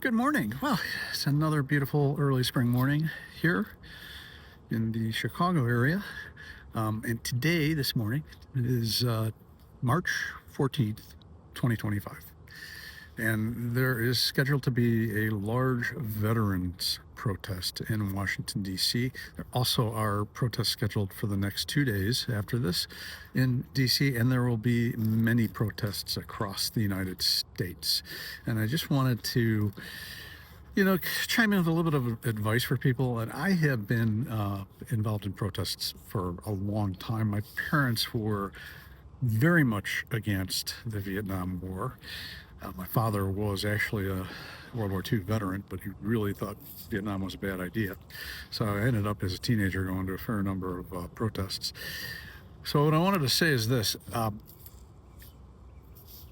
Good morning. Well, it's another beautiful early spring morning here in the Chicago area. And today, this morning, is March 14th, 2025. And there is scheduled to be a large veterans protest in Washington, D.C. There also are protests scheduled for the next 2 days after this in D.C., and there will be many protests across the United States. And I just wanted to chime in with a little bit of advice for people. And I have been involved in protests for a long time. My parents were very much against the Vietnam War. My father was actually a World War II veteran, but he really thought Vietnam was a bad idea. So I ended up as a teenager going to a fair number of protests. So what I wanted to say is this.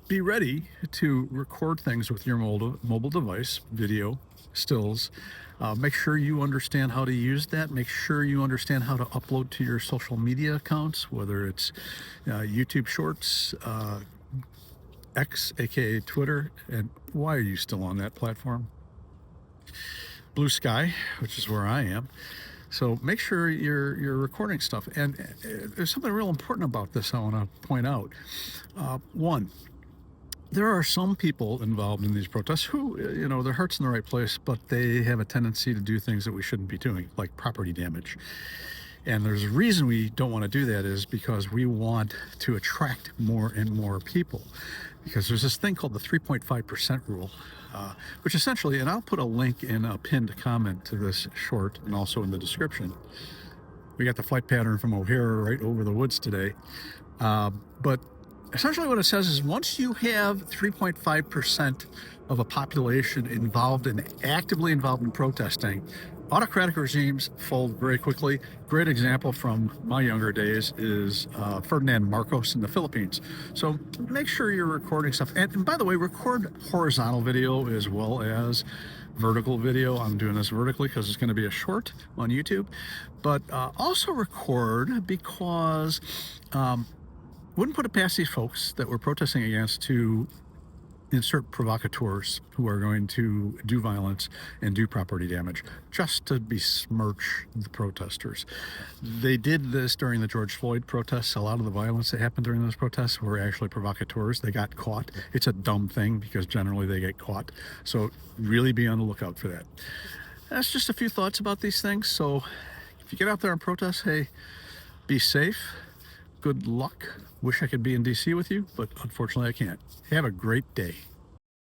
Be ready to record things with your mobile device, video, stills. Make sure you understand how to use that. Make sure you understand how to upload to your social media accounts, whether it's YouTube Shorts, X, aka Twitter, and why are you still on that platform? Blue Sky, which is where I am. So make sure you're recording stuff. And there's something real important about this I want to point out. One, there are some people involved in these protests who, their heart's in the right place, but they have a tendency to do things that we shouldn't be doing, like property damage. And there's a reason we don't want to do that is because we want to attract more and more people. Because there's this thing called the 3.5% rule, which essentially, and I'll put a link in a pinned comment to this short and also in the description. We got the flight pattern from O'Hare right over the woods today. But essentially what it says is once you have 3.5% of a population actively involved in protesting, autocratic regimes fold very quickly. Great example from my younger days is Ferdinand Marcos in the Philippines. So make sure you're recording stuff. And by the way, record horizontal video as well as vertical video. I'm doing this vertically because it's going to be a short on YouTube. But also record because wouldn't put it past these folks that we're protesting against to insert provocateurs who are going to do violence and do property damage just to besmirch the protesters. They did this during the George Floyd protests. A lot of the violence that happened during those protests were actually provocateurs. They got caught. It's a dumb thing because generally they get caught. So really be on the lookout for that. That's just a few thoughts about these things. So if you get out there and protest, hey, be safe. Good luck. Wish I could be in DC with you, but unfortunately I can't. Have a great day.